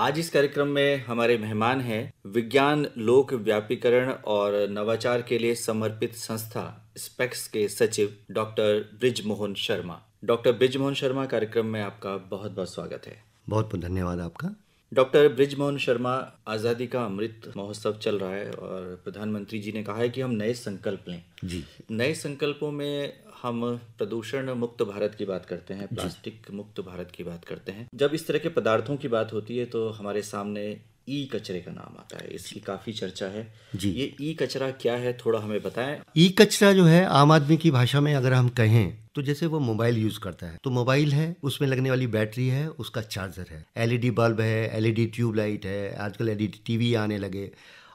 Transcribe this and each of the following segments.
आज इस कार्यक्रम में हमारे मेहमान हैं विज्ञान लोक व्यापीकरण और नवाचार के लिए समर्पित संस्था स्पेक्स के सचिव डॉक्टर बृजमोहन शर्मा। डॉक्टर बृजमोहन शर्मा, कार्यक्रम में आपका बहुत बहुत स्वागत है। बहुत बहुत धन्यवाद आपका। डॉक्टर बृजमोहन शर्मा, आज़ादी का अमृत महोत्सव चल रहा है और प्रधानमंत्री जी ने कहा है कि हम नए संकल्प लें। जी, नए संकल्पों में हम प्रदूषण मुक्त भारत की बात करते हैं, प्लास्टिक मुक्त भारत की बात करते हैं। जब इस तरह के पदार्थों की बात होती है तो हमारे सामने ई कचरे का नाम आता है। इसकी काफ़ी चर्चा है जी। ये ई कचरा क्या है, थोड़ा हमें बताएं। ई कचरा जो है आम आदमी की भाषा में अगर हम कहें तो जैसे वो मोबाइल यूज करता है तो मोबाइल है, उसमें लगने वाली बैटरी है, उसका चार्जर है, एलईडी बल्ब है, एलईडी ट्यूबलाइट है, आजकल एलईडी टीवी आने लगे,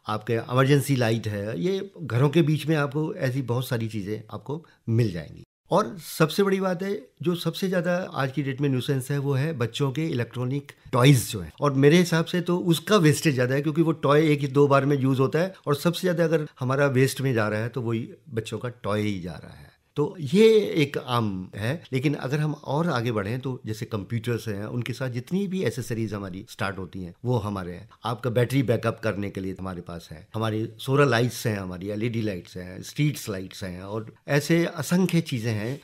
आपके इमरजेंसी लाइट है। ये घरों के बीच में आपको ऐसी बहुत सारी चीज़ें आपको मिल जाएंगी। और सबसे बड़ी बात है, जो सबसे ज़्यादा आज की डेट में न्यूसेंस है वो है बच्चों के इलेक्ट्रॉनिक टॉयज़ जो है। और मेरे हिसाब से तो उसका वेस्टेज ज़्यादा है, क्योंकि वो टॉय एक ही दो बार में यूज़ होता है और सबसे ज़्यादा अगर हमारा वेस्ट में जा रहा है तो वही बच्चों का टॉय ही जा रहा है। तो ये एक आम है। लेकिन अगर हम और आगे बढ़ें तो जैसे कंप्यूटर्स हैं, उनके साथ जितनी भी एसेसरीज हमारी स्टार्ट होती हैं वो हमारे हैं। आपका बैटरी बैकअप करने के लिए हमारे पास है, हमारी सोलर लाइट्स हैं, हमारी एलईडी लाइट्स हैं, स्ट्रीट्स लाइट्स हैं, और ऐसे असंख्य चीज़ें हैं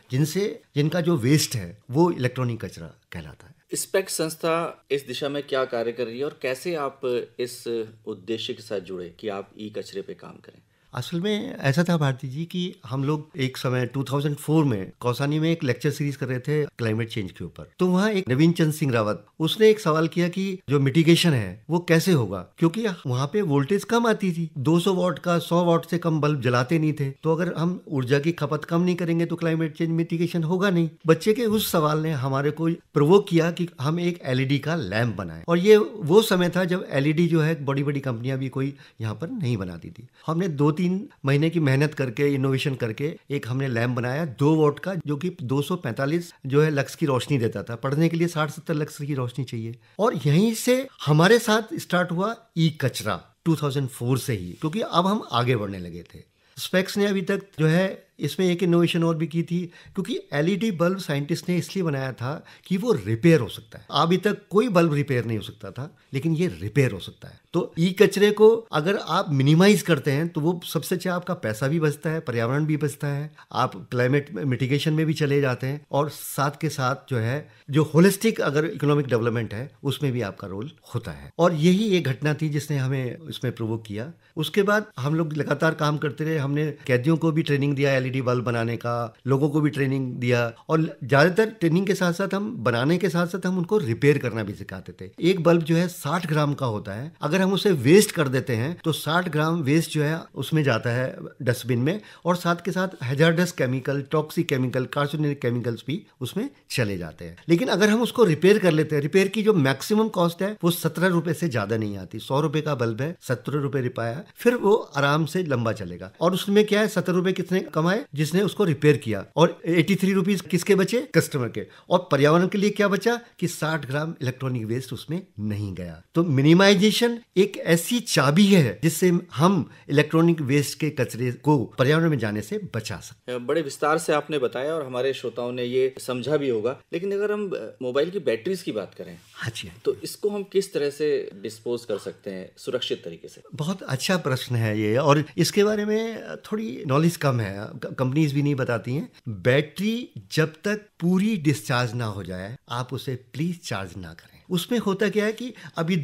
जिनका जो वेस्ट है वो इलेक्ट्रॉनिक कचरा कहलाता है। स्पेक्स संस्था इस दिशा में क्या कार्य कर रही है और कैसे आप इस उद्देश्य के साथ जुड़े कि आप ई कचरे पे काम करें? असल में ऐसा था भारती जी कि हम लोग एक समय 2004 में कौसानी में एक लेक्चर सीरीज कर रहे थे क्लाइमेट चेंज के ऊपर। तो वहाँ एक नवीन चंद सिंह रावत, उसने एक सवाल किया कि जो मिटिगेशन है वो कैसे होगा, क्योंकि वहाँ पे वोल्टेज कम आती थी, 200 वाट का 100 वाट से कम बल्ब जलाते नहीं थे। तो अगर हम ऊर्जा की खपत कम नहीं करेंगे तो क्लाइमेट चेंज मिटिगेशन होगा नहीं। बच्चे के उस सवाल ने हमारे को प्रोवोक किया कि हम एक एलईडी का लैंप बनाएं। और ये वो समय था जब एलईडी जो है बड़ी बड़ी कंपनियां भी कोई यहाँ पर नहीं बनाती थी। हमने 2-3 महीने की मेहनत करके, इनोवेशन करके एक हमने लैंप बनाया 2 वॉट का, जो कि 245 जो है लक्स की रोशनी देता था। पढ़ने के लिए 60-70 लक्स की रोशनी चाहिए। और यहीं से हमारे साथ स्टार्ट हुआ ई कचरा 2004 से ही, क्योंकि अब हम आगे बढ़ने लगे थे। स्पेक्स ने अभी तक जो है इसमें एक इनोवेशन और भी की थी, क्योंकि एलईडी बल्ब साइंटिस्ट ने इसलिए बनाया था कि वो रिपेयर हो सकता है। अभी तक कोई बल्ब रिपेयर नहीं हो सकता था, लेकिन ये रिपेयर हो सकता है। तो ई कचरे को अगर आप मिनिमाइज करते हैं तो वो सबसे अच्छा, आपका पैसा भी बचता है, पर्यावरण भी बचता है, आप क्लाइमेट मिटिगेशन में भी चले जाते हैं, और साथ के साथ जो है जो होलिस्टिक अगर इकोनॉमिक डेवलपमेंट है उसमें भी आपका रोल होता है। और यही एक घटना थी जिसने हमें इसमें प्रोवोक किया। उसके बाद हम लोग लगातार काम करते रहे। हमने कैदियों को भी ट्रेनिंग दिया एलईडी बल्ब बनाने का, लोगों को भी ट्रेनिंग दिया, और ज़्यादातर ट्रेनिंग के साथ साथ हम बनाने के साथ साथ हम उनको रिपेयर करना भी सिखाते थे। एक बल्ब जो है 60 ग्राम का होता है, अगर हम उसे वेस्ट कर देते हैं तो 60 ग्राम वेस्ट जो है उसमें जाता है डस्टबिन में, और साथ के साथ hazards chemical, toxic chemical, carcinogenic chemicals भी उसमें चले जाते हैं। लेकिन अगर हम उसको रिपेयर कर लेते हैं, रिपेयर की जो मैक्सिमम कॉस्ट है वो 17 रुपए से ज्यादा नहीं आती। 100 रुपए का बल्ब है, 17 रुपए रिपाया, फिर वो आराम से लंबा चलेगा। और उसमें क्या है, 17 रुपए किसने कमाए? जिसने उसको रिपेयर किया। और 83 रुपीज किसके बचे? कस्टमर के। और पर्यावरण के लिए क्या बचा कि 60 ग्राम इलेक्ट्रॉनिक वेस्ट उसमें नहीं गया। तो मिनिमाइजेशन एक ऐसी चाबी है जिससे हम इलेक्ट्रॉनिक वेस्ट के कचरे को पर्यावरण में जाने से बचा सकते हैं। बड़े विस्तार से आपने बताया और हमारे श्रोताओं ने ये समझा भी होगा। लेकिन अगर हम मोबाइल की बैटरीज की बात करें, हाँ जी, तो इसको हम किस तरह से डिस्पोज कर सकते हैं सुरक्षित तरीके से? बहुत अच्छा प्रश्न है ये, और इसके बारे में थोड़ी नॉलेज कम है, कंपनीज भी नहीं बताती हैं। बैटरी जब तक पूरी डिस्चार्ज ना हो जाए आप उसे प्लीज चार्ज ना करें। उसमें होता क्या है कि अभी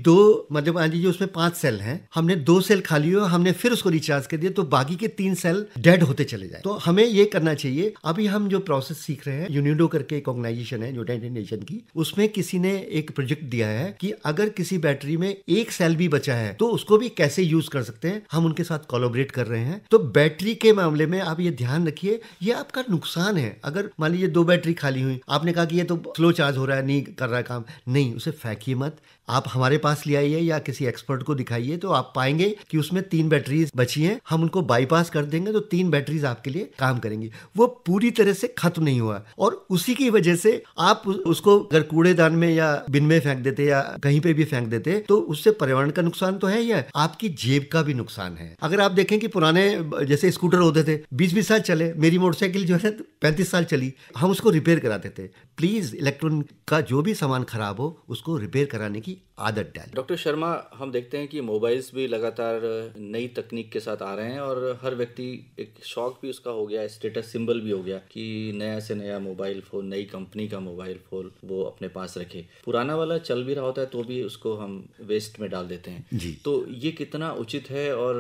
मतलब मान लीजिए उसमें 5 सेल हैं, हमने 2 सेल खाली हुए, हमने फिर उसको रिचार्ज कर दिया तो बाकी के 3 सेल डेड होते चले जाए। तो हमें ये करना चाहिए। अभी हम जो प्रोसेस सीख रहे हैं, यूनिडो करके एक ऑर्गेनाइजेशन है यूनाइटेड नेशन की, उसमें किसी ने एक प्रोजेक्ट दिया है कि अगर किसी बैटरी में 1 सेल भी बचा है तो उसको भी कैसे यूज कर सकते हैं। हम उनके साथ कोलैबोरेट कर रहे हैं। तो बैटरी के मामले में आप ये ध्यान रखिए, ये आपका नुकसान है। अगर मान लीजिए 2 बैटरी खाली हुई, आपने कहा कि ये तो स्लो चार्ज हो रहा है, नहीं कर रहा है काम, नहीं, उसे फेंकिए मत। आप हमारे पास ले आइए या किसी एक्सपर्ट को दिखाइए तो आप पाएंगे कि उसमें 3 बैटरीज बची हैं। हम उनको बाईपास कर देंगे तो 3 बैटरीज आपके लिए काम करेंगी। वो पूरी तरह से खत्म नहीं हुआ, और उसी की वजह से आप उसको अगर कूड़ेदान में या बिन में फेंक देते या कहीं पे भी फेंक देते तो उससे पर्यावरण का नुकसान तो है ही है, आपकी जेब का भी नुकसान है। अगर आप देखें कि पुराने जैसे स्कूटर होते थे 20-20 साल चले, मेरी मोटरसाइकिल जो है 35 साल चली, हम उसको रिपेयर कराते थे। प्लीज इलेक्ट्रॉनिक का जो भी सामान खराब हो उसको रिपेयर कराने की आदत डालें। डॉक्टर शर्मा, हम देखते हैं कि मोबाइल्स भी लगातार नई तकनीक के साथ आ रहे हैं और हर व्यक्ति एक शौक भी उसका हो गया, स्टेटस सिंबल भी हो गया कि नया से नया मोबाइल फ़ोन, नई कंपनी का मोबाइल फ़ोन वो अपने पास रखे। पुराना वाला चल भी रहा होता है तो भी उसको हम वेस्ट में डाल देते हैं जी। तो ये कितना उचित है और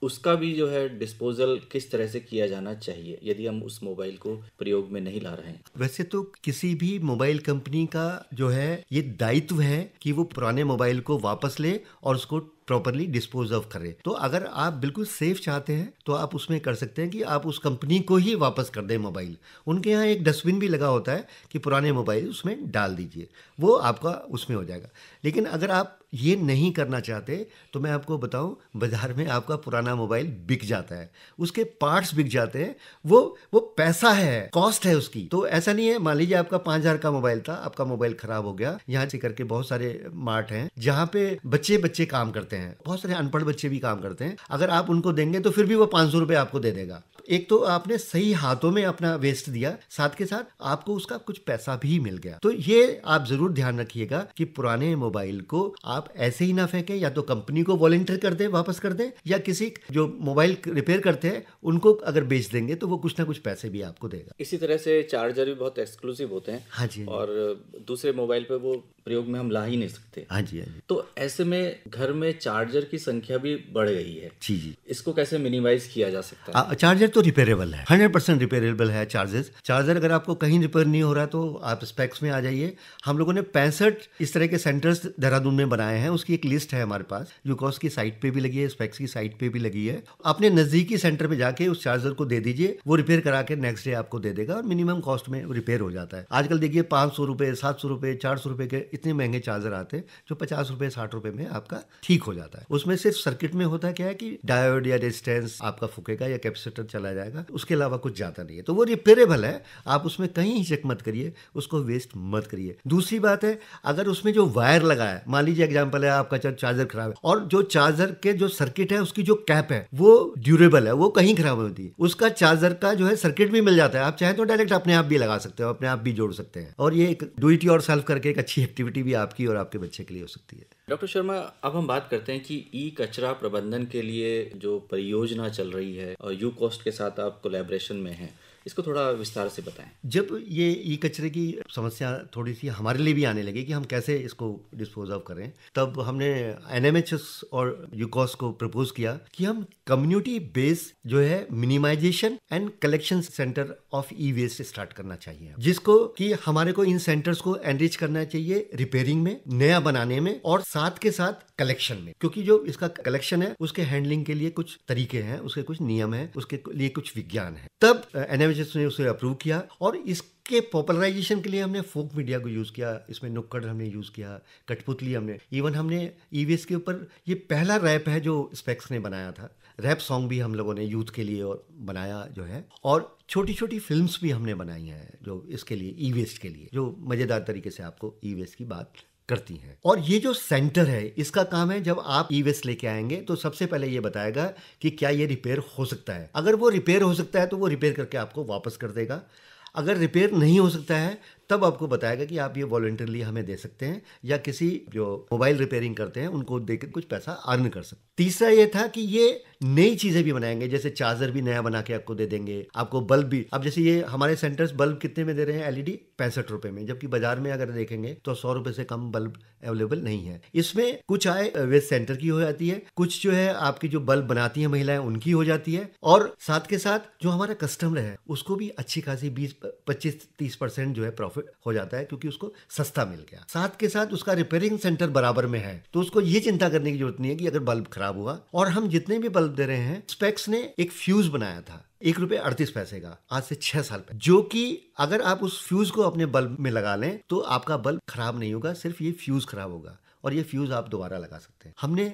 उसका भी जो है डिस्पोजल किस तरह से किया जाना चाहिए यदि हम उस मोबाइल को प्रयोग में नहीं ला रहे हैं? वैसे तो किसी भी मोबाइल कंपनी का जो है ये दायित्व है कि वो पुराने मोबाइल को वापस ले और उसको प्रॉपरली डिस्पोज ऑफ करें। तो अगर आप बिल्कुल सेफ चाहते हैं तो आप उसमें कर सकते हैं कि आप उस कंपनी को ही वापस कर दें मोबाइल। उनके यहाँ एक डस्टबिन भी लगा होता है कि पुराने मोबाइल उसमें डाल दीजिए, वो आपका उसमें हो जाएगा। लेकिन अगर आप ये नहीं करना चाहते तो मैं आपको बताऊं, बाजार में आपका पुराना मोबाइल बिक जाता है, उसके पार्ट्स बिक जाते हैं, वो पैसा है, कॉस्ट है उसकी। तो ऐसा नहीं है, मान लीजिए आपका 5,000 का मोबाइल था, आपका मोबाइल खराब हो गया। यहाँ से करके बहुत सारे मार्ट हैं जहाँ पे बच्चे काम करते हैं, बहुत सारे अनपढ़ बच्चे भी काम करते हैं। अगर आप उनको देंगे तो फिर भी वो 500 रुपये आपको दे देगा। एक तो आपने सही हाथों में अपना वेस्ट दिया, साथ के साथ आपको उसका कुछ पैसा भी मिल गया। तो ये आप जरूर ध्यान रखिएगा कि पुराने मोबाइल को आप ऐसे ही ना फेंकें, या तो कंपनी को वॉलंटियर कर दें, वापस कर दें, या किसी जो मोबाइल रिपेयर करते हैं उनको अगर बेच देंगे तो वो कुछ ना कुछ पैसे भी आपको देगा। इसी तरह से चार्जर भी बहुत एक्सक्लूसिव होते हैं। हाँ जी। और दूसरे मोबाइल पे वो प्रयोग में हम ला ही नहीं सकते। हाँ जी, हाँ जी। तो ऐसे में घर में चार्जर की संख्या भी बढ़ गई है। जी जी। इसको कैसे मिनिमाइज किया जा सकता है? चार्जर तो रिपेयरेबल है, 100% रिपेयरेबल है चार्जर अगर आपको कहीं रिपेयर नहीं हो रहा तो आप स्पेक्स में आ जाइए। हम लोगों ने 65 इस तरह के सेंटर्स देहरादून में बनाए हैं, उसकी एक लिस्ट है हमारे पास, यूकॉस की साइट पे भी लगी है, स्पेक्स की साइट पे भी लगी है। अपने नजदीकी सेंटर पे जाके उस चार्जर को दे दीजिए, वो रिपेयर करा के नेक्स्ट डे आपको दे देगा और मिनिमम कॉस्ट में रिपेयर हो जाता है। आजकल देखिए 500 रुपए, 700 रुपए, 400 रुपए के इतने महंगे चार्जर आते हैं जो 50 रुपए, 60 रुपए में आपका ठीक हो जाता है। उसमें सिर्फ सर्किट में होता क्या है कि डायोड या रेजिस्टेंस आपका फूकेगा या कैपेसिटर चला जाएगा, उसके अलावा कुछ जाता नहीं है। तो वो रिपेयरेबल है, आप उसमें कहीं चेक मत करिए, उसको वेस्ट मत करिए। दूसरी बात है, अगर उसमें जो वायर लगा है, मान लीजिए एग्जांपल है आपका चार्जर खराब है और जो चार्जर के जो सर्किट है उसकी जो कैप है वो ड्यूरेबल है, वो कहीं खराब होती है, उसका चार्जर का जो है सर्किट भी मिल जाता है। आप चाहे तो डायरेक्ट अपने आप भी लगा सकते हो, अपने आप भी जोड़ सकते हैं। और ये एक डू इट योरसेल्फ करके एक अच्छी एक्टिविटी भी आपकी और आपके बच्चे के लिए हो सकती है। डॉक्टर शर्मा, अब हम बात करते हैं कि ई कचरा प्रबंधन के लिए जो परियोजना चल रही है और यूकॉस्ट के साथ आप कोलैबोरेशन में हैं, इसको थोड़ा विस्तार से बताएं। जब ये ई कचरे की समस्या थोड़ी सी हमारे लिए भी आने लगी कि हम कैसे इसको डिस्पोज ऑफ करें, तब हमने एनएमएचएस और यूकॉस को प्रपोज किया कि हम कम्युनिटी बेस्ड जो है minimization and collection center of e waste start करना चाहिए, जिसको कि हमारे को इन सेंटर्स को एनरिच करना चाहिए रिपेयरिंग में, नया बनाने में और साथ के साथ कलेक्शन में। क्योंकि जो इसका कलेक्शन है उसके हैंडलिंग के लिए कुछ तरीके हैं, उसके कुछ नियम है, उसके लिए कुछ विज्ञान है। तब एनएमएचएस ने उसे अप्रूव किया और इसके पॉपुलराइजेशन के लिए हमने फोक मीडिया को यूज किया, इसमें नुक्कड़ हमने यूज किया, कठपुतली हमने, इवन हमने ई वेस्ट के ऊपर ये पहला रैप है जो स्पेक्स ने बनाया था, रैप सॉन्ग भी हम लोगों ने यूथ के लिए और बनाया जो है, और छोटी छोटी फिल्म्स भी हमने बनाई हैं जो इसके लिए, ई वेस्ट के लिए, जो मजेदार तरीके से आपको ई वेस्ट की बात करती हैं। और ये जो सेंटर है इसका काम है, जब आप ई वेस्ट लेके आएंगे तो सबसे पहले ये बताएगा कि क्या ये रिपेयर हो सकता है। अगर वो रिपेयर हो सकता है तो वो रिपेयर करके आपको वापस कर देगा। अगर रिपेयर नहीं हो सकता है तब आपको बताएगा कि आप ये वॉलंटरली हमें दे सकते हैं, या किसी जो मोबाइल रिपेयरिंग करते हैं उनको देकर कुछ पैसा अर्न कर सकते हैं। तीसरा ये था कि ये नई चीजें भी बनाएंगे, जैसे चार्जर भी नया बना के आपको दे देंगे, आपको बल्ब भी। अब जैसे ये हमारे सेंटर्स बल्ब कितने में दे रहे हैं, एलईडी 65 रुपए में, जबकि बाजार में अगर देखेंगे तो 100 रुपए से कम बल्ब अवेलेबल नहीं है। इसमें कुछ आय वेस्ट सेंटर की हो जाती है, कुछ जो है आपकी जो बल्ब बनाती है महिलाएं उनकी हो जाती है, और साथ के साथ जो हमारा कस्टमर है उसको भी अच्छी खासी 20-25-30% जो है प्रॉफिट हो जाता है, क्योंकि उसको सस्ता मिल गया। साथ के साथ उसका रिपेयरिंग सेंटर बराबर में है, तो उसको ये चिंता करने की जरूरत नहीं है कि अगर बल्ब खराब हुआ। और हम जितने भी बल्ब दे रहे हैं, स्पेक्स ने एक फ्यूज बनाया था ₹1.38 का, आज से 6 साल पहले, जो कि अगर आप उस फ्यूज को अपने बल्ब में लगा लें तो आपका बल्ब खराब नहीं होगा, सिर्फ ये फ्यूज खराब होगा और ये फ्यूज आप दोबारा लगा सकते हैं। हमने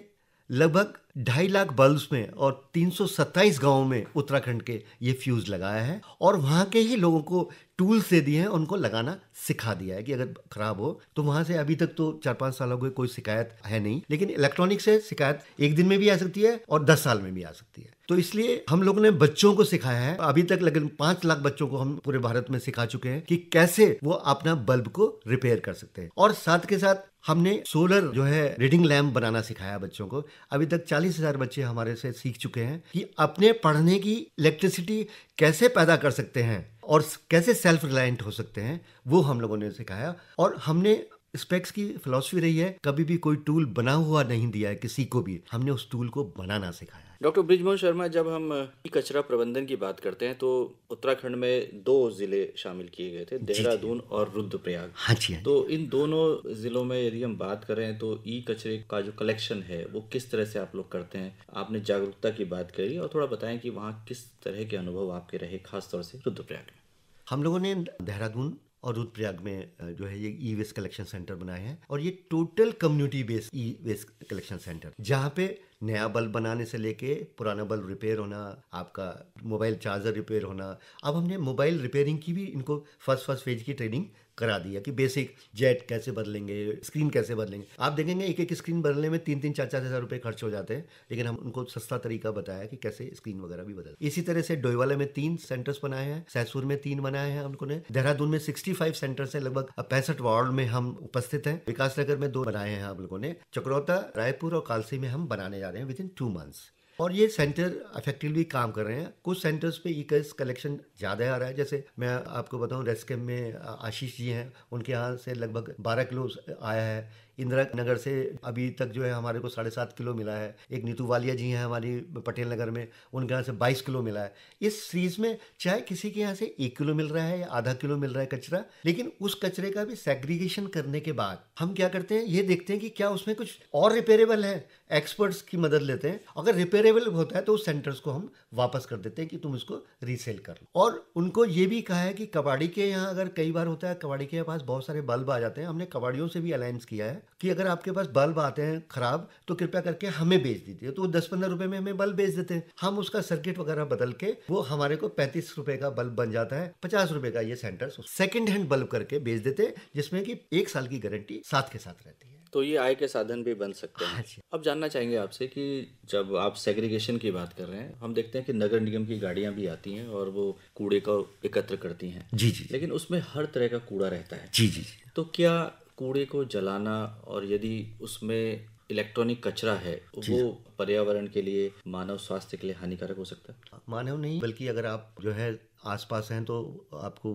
लगभग 2.5 लाख बल्ब्स में और 327 गांवों में उत्तराखंड के ये फ्यूज लगाया है, और वहां के ही लोगों को टूल्स दे दिए हैं, उनको लगाना सिखा दिया है कि अगर खराब हो तो वहां से। अभी तक तो 4-5 सालों की कोई शिकायत है नहीं, लेकिन इलेक्ट्रॉनिक से शिकायत 1 दिन में भी आ सकती है और 10 साल में भी आ सकती है। तो इसलिए हम लोगों ने बच्चों को सिखाया है, अभी तक लगभग 5 लाख बच्चों को हम पूरे भारत में सिखा चुके हैं कि कैसे वो अपना बल्ब को रिपेयर कर सकते हैं। और साथ के साथ हमने सोलर जो है रीडिंग लैम्प बनाना सिखाया बच्चों को। अभी तक 40,000 बच्चे हमारे से सीख चुके हैं कि अपने पढ़ने की इलेक्ट्रिसिटी कैसे पैदा कर सकते हैं और कैसे सेल्फ रिलायंट हो सकते हैं, वो हम लोगों ने सिखाया। और हमने स्पेक्स की फिलॉसफी रही है, कभी भी कोई टूल बना हुआ नहीं दिया है किसी को भी, हमने उस टूल को बनाना सिखाया है। डॉक्टर बृजमोहन शर्मा, जब हम कचरा प्रबंधन की बात करते हैं तो उत्तराखंड में 2 जिले शामिल किए गए थे, देहरादून और रुद्रप्रयाग। हाँ जी, हाँ। तो इन दोनों जिलों में यदि हम बात करें तो ई कचरे का जो कलेक्शन है वो किस तरह से आप लोग करते हैं? आपने जागरूकता की बात करी, और थोड़ा बताएं कि वहाँ किस तरह के अनुभव आपके रहे, खासतौर से रुद्रप्रयाग में। हम लोगों ने देहरादून और रुद्रप्रयाग में जो है ये ई वेस्ट कलेक्शन सेंटर बनाए हैं, और ये टोटल कम्युनिटी बेस्ड ई वेस्ट कलेक्शन सेंटर, जहाँ पे नया बल्ब बनाने से लेके पुराना बल्ब रिपेयर होना, आपका मोबाइल चार्जर रिपेयर होना। अब हमने मोबाइल रिपेयरिंग की भी इनको फर्स्ट फेज की ट्रेनिंग करा दी है कि बेसिक जेट कैसे बदलेंगे, स्क्रीन कैसे बदलेंगे। आप देखेंगे एक एक स्क्रीन बदलने में 3-3, 4-4 हज़ार रुपये खर्च हो जाते हैं, लेकिन हम उनको सस्ता तरीका बताया कि कैसे स्क्रीन वगैरह भी बदल। इसी तरह से डोईवाला में 3 सेंटर्स बनाए हैं, सैसूर में 3 बनाए हैं हम लोगों ने, देहरादून में 65 सेंटर्स हैं, लगभग 65 वार्ड में हम उपस्थित हैं। विकासनगर में 2 बनाए हैं हम लोगों ने, चकरौता, रायपुर और कालसी में हम बनाने जा रहे हैं विद इन 2 मंथ्स। और ये सेंटर इफेक्टिवली काम कर रहे हैं। कुछ सेंटर्स पे ई वेस्ट कलेक्शन ज़्यादा आ रहा है, जैसे मैं आपको बताऊं रेस्केम में आशीष जी हैं, उनके यहाँ से लगभग 12 किलो आया है। इंदिरा नगर से अभी तक जो है हमारे को 7.5 किलो मिला है। एक नीतू वालिया जी हैं हमारी पटेल नगर में, उनके यहाँ से 22 किलो मिला है। इस सीरीज में चाहे किसी के यहाँ से 1 किलो मिल रहा है या आधा किलो मिल रहा है कचरा, लेकिन उस कचरे का भी सेग्रीगेशन करने के बाद हम क्या करते हैं, ये देखते हैं कि क्या उसमें कुछ और रिपेयरेबल है। एक्सपर्ट्स की मदद लेते हैं, अगर रिपेयरेबल होता है तो उस सेंटर्स को हम वापस कर देते हैं कि तुम इसको रीसेल कर लो। और उनको ये भी कहा है कि कबाड़ी के यहाँ अगर कई बार होता है, कबाड़ी के पास बहुत सारे बल्ब आ जाते हैं, हमने कबाड़ियों से भी अलायंस किया है कि अगर आपके पास बल्ब आते हैं खराब तो कृपया करके हमें बेच दीजिए। तो 10-15 रुपए में हमें बल्ब बेच देते हैं, हम उसका सर्किट वगैरह बदल के वो हमारे को 35 रुपए का बल्ब बन जाता है। 50 रुपए का ये सेंटर सेकंड हैंड बल्ब करके बेच देते हैं, जिसमें कि 1 साल की गारंटी साथ के साथ रहती है। तो ये आय के साधन भी बन सकते हैं। हाँ। अब जानना चाहेंगे आपसे कि जब आप सेग्रीगेशन की बात कर रहे हैं, हम देखते हैं कि नगर निगम की गाड़ियां भी आती हैं और वो कूड़े को एकत्र करती हैं। जी। लेकिन उसमें हर तरह का कूड़ा रहता है। जी। तो क्या कूड़े को जलाना, और यदि उसमें इलेक्ट्रॉनिक कचरा है, वो पर्यावरण के लिए, मानव स्वास्थ्य के लिए हानिकारक हो सकता है? मानव नहीं, बल्कि अगर आप जो है आसपास हैं तो आपको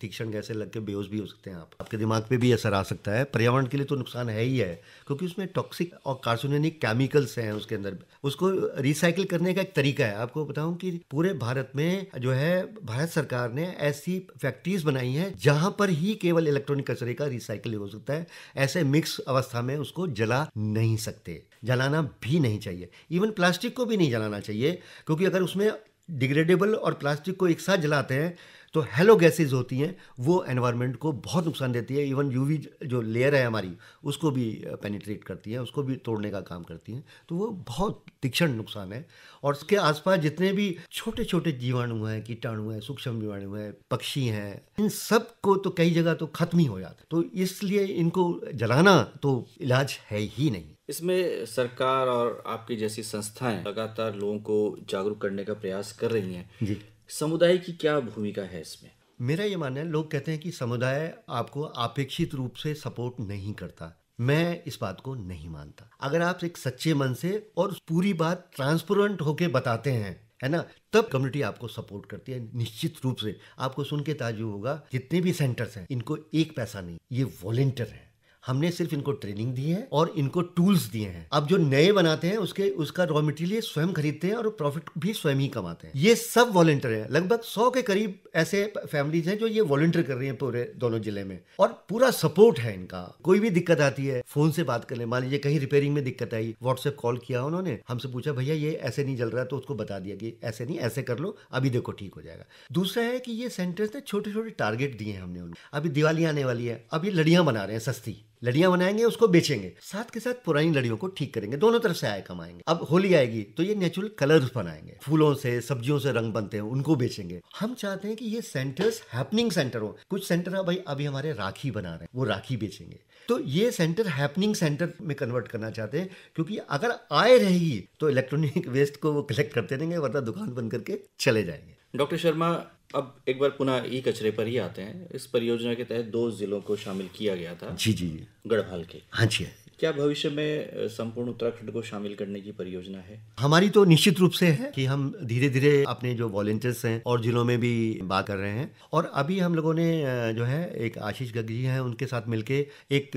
तीक्ष्ण गैसें लग के बेहोश भी हो सकते हैं, आपके दिमाग पे भी असर आ सकता है। पर्यावरण के लिए तो नुकसान है ही है, क्योंकि उसमें टॉक्सिक और कार्सिनोजेनिक केमिकल्स हैं उसके अंदर। उसको रिसाइकिल करने का एक तरीका है। आपको बताऊं कि पूरे भारत में जो है भारत सरकार ने ऐसी फैक्ट्रीज बनाई हैं जहां पर ही केवल इलेक्ट्रॉनिक कचरे का रिसाइकिल हो सकता है। ऐसे मिक्स अवस्था में उसको जला नहीं सकते, जलाना भी नहीं चाहिए। इवन प्लास्टिक को भी नहीं जलाना चाहिए, क्योंकि अगर उसमें डिग्रेडेबल और प्लास्टिक को एक साथ जलाते हैं तो हेलो गैसेज होती हैं, वो एनवायरनमेंट को बहुत नुकसान देती है। इवन यूवी जो लेयर है हमारी, उसको भी पेनिट्रेट करती है, उसको भी तोड़ने का काम करती हैं। तो वो बहुत तीक्ष्ण नुकसान है। और उसके आसपास जितने भी छोटे छोटे जीवाणु हैं, कीटाणु हैं, सूक्ष्म जीवाणु हैं, पक्षी हैं, इन सब को तो कई जगह तो खत्म ही हो जाता है। तो इसलिए इनको जलाना तो इलाज है ही नहीं। इसमें सरकार और आपकी जैसी संस्थाएं लगातार लोगों को जागरूक करने का प्रयास कर रही हैं जी। समुदाय की क्या भूमिका है इसमें? मेरा ये मानना है, लोग कहते हैं कि समुदाय आपको अपेक्षित रूप से सपोर्ट नहीं करता। मैं इस बात को नहीं मानता। अगर आप एक सच्चे मन से और पूरी बात ट्रांसपेरेंट होके बताते हैं, है ना, तब कम्युनिटी आपको सपोर्ट करती है निश्चित रूप से। आपको सुन के ताज्जुब होगा, जितने भी सेंटर्स हैं इनको 1 पैसा नहीं, ये वॉलंटियर है। हमने सिर्फ इनको ट्रेनिंग दी है और इनको टूल्स दिए हैं। अब जो नए बनाते हैं उसका रॉ मटेरियल स्वयं खरीदते हैं और प्रॉफिट भी स्वयं ही कमाते हैं। ये सब वॉलंटियर हैं। लगभग 100 के करीब ऐसे फैमिलीज हैं जो ये वॉलंटियर कर रही हैं पूरे दोनों जिले में, और पूरा सपोर्ट है इनका। कोई भी दिक्कत आती है फोन से बात कर ले। मान लीजिए कहीं रिपेयरिंग में दिक्कत आई, व्हाट्सएप कॉल किया, उन्होंने हमसे पूछा भैया ये ऐसे नहीं जल रहा, तो उसको बता दिया कि ऐसे नहीं, ऐसे कर लो, अभी देखो ठीक हो जाएगा। दूसरा है कि ये सेंटर्स ने छोटे छोटे टारगेट दिए हैं हमने उन्हें। अभी दिवाली आने वाली है, अभी लड़ियां बना रहे हैं, सस्ती लड़ियां बनाएंगे, उसको बेचेंगे, साथ के साथ पुरानी लड़ियों को ठीक करेंगे, दोनों तरफ से आय कमाएंगे। अब होली आएगी तो ये नेचुरल कलर्स बनाएंगे, फूलों से सब्जियों से रंग बनते हैं, उनको बेचेंगे। हम चाहते हैं कि ये सेंटर्स हैपनिंग सेंटर हो। कुछ सेंटर है भाई अभी हमारे राखी बना रहे हैं, वो राखी बेचेंगे। तो ये सेंटर हैपनिंग सेंटर में कन्वर्ट करना चाहते हैं, क्योंकि अगर आय रहेगी तो इलेक्ट्रॉनिक वेस्ट को वो कलेक्ट करते रहेंगे, वरना दुकान बंद करके चले जाएंगे। डॉक्टर शर्मा, अब एक बार पुनः ई कचरे पर ही आते हैं। इस परियोजना के तहत 2 जिलों को शामिल किया गया था, जी जी जी। गढ़वाल के। हाँ जी। क्या भविष्य में संपूर्ण उत्तराखंड को शामिल करने की परियोजना है? हमारी तो निश्चित रूप से है कि हम धीरे धीरे अपने जो वॉलेंटियर्स हैं और जिलों में भी बात कर रहे हैं। और अभी हम लोगों ने जो है एक आशीष गर्ग जी हैं, उनके साथ मिलके एक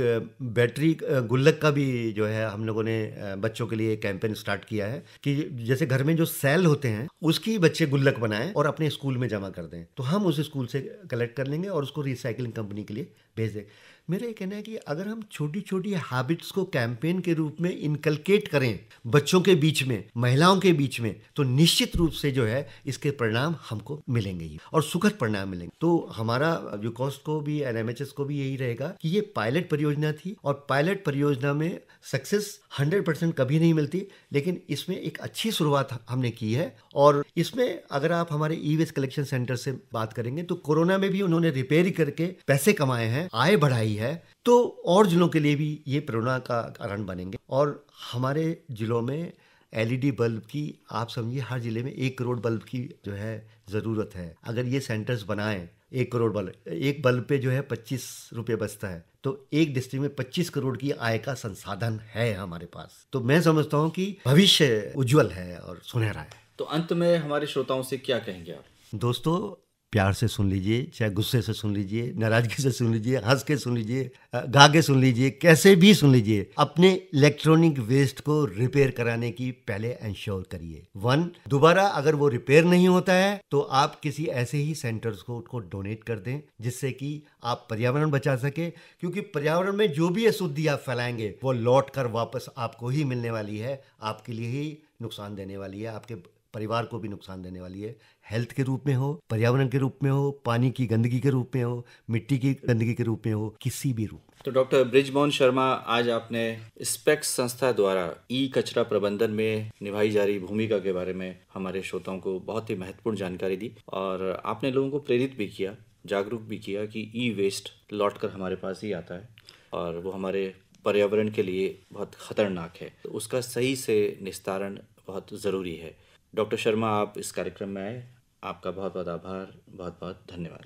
बैटरी गुल्लक का भी जो है हम लोगों ने बच्चों के लिए कैंपेन स्टार्ट किया है कि जैसे घर में जो सेल होते हैं उसकी बच्चे गुल्लक बनाएं और अपने स्कूल में जमा कर दें, तो हम उस स्कूल से कलेक्ट कर लेंगे और उसको रिसाइकलिंग कंपनी के लिए भेज दें। मेरा ये कहना है कि अगर हम छोटी छोटी हैबिट्स को कैंपेन के रूप में इनकलकेट करें बच्चों के बीच में, महिलाओं के बीच में, तो निश्चित रूप से जो है इसके परिणाम हमको मिलेंगे ही और सुखद परिणाम मिलेंगे। तो हमारा जो कॉस्ट को भी एनएमएचएस को भी यही रहेगा कि ये पायलट परियोजना थी और पायलट परियोजना में सक्सेस 100% कभी नहीं मिलती, लेकिन इसमें एक अच्छी शुरुआत हमने की है। और इसमें अगर आप हमारे ई वेस्ट कलेक्शन सेंटर से बात करेंगे तो कोरोना में भी उन्होंने रिपेयर करके पैसे कमाए हैं, आय बढ़ाई है, तो और जिलों के लिए भी ये प्रेरणा का कारण बनेंगे। और हमारे जिलों में एलईडी बल्ब की आप समझिए हर जिले में 1 करोड़ बल्ब की जो है ज़रूरत है। अगर ये सेंटर्स बनाएं 1 करोड़ बल्ब, एक बल्ब पे जो है 25 रुपये बचता है, तो एक डिस्ट्रिक्ट में 25 करोड़ की आय का संसाधन है हमारे पास। तो मैं समझता हूँ कि भविष्य उज्जवल है और सुनहरा है। तो अंत में हमारे श्रोताओं से क्या कहेंगे आप? दोस्तों, प्यार से सुन लीजिए, चाहे गुस्से से सुन लीजिए, नाराजगी से सुन लीजिए, हंस के सुन लीजिए, गा के सुन लीजिए, कैसे भी सुन लीजिए। अपने इलेक्ट्रॉनिक वेस्ट को रिपेयर कराने की पहले इंश्योर करिए। 1, दोबारा अगर वो रिपेयर नहीं होता है तो आप किसी ऐसे ही सेंटर्स को उसको डोनेट कर दें जिससे कि आप पर्यावरण बचा सके, क्योंकि पर्यावरण में जो भी अशुद्धि आप फैलाएंगे वो लौट कर वापस आपको ही मिलने वाली है, आपके लिए ही नुकसान देने वाली है, आपके परिवार को भी नुकसान देने वाली है। हेल्थ के रूप में हो, पर्यावरण के रूप में हो, पानी की गंदगी के रूप में हो, मिट्टी की गंदगी के रूप में हो, किसी भी रूप में। तो डॉक्टर बृजमोहन शर्मा, आज आपने स्पेक्स संस्था द्वारा ई कचरा प्रबंधन में निभाई जा रही भूमिका के बारे में हमारे श्रोताओं को बहुत ही महत्वपूर्ण जानकारी दी और आपने लोगों को प्रेरित भी किया, जागरूक भी किया कि ई वेस्ट लौट कर हमारे पास ही आता है और वो हमारे पर्यावरण के लिए बहुत खतरनाक है, तो उसका सही से निस्तारण बहुत ज़रूरी है। डॉक्टर शर्मा, आप इस कार्यक्रम में आए, आपका बहुत बहुत आभार, बहुत बहुत धन्यवाद।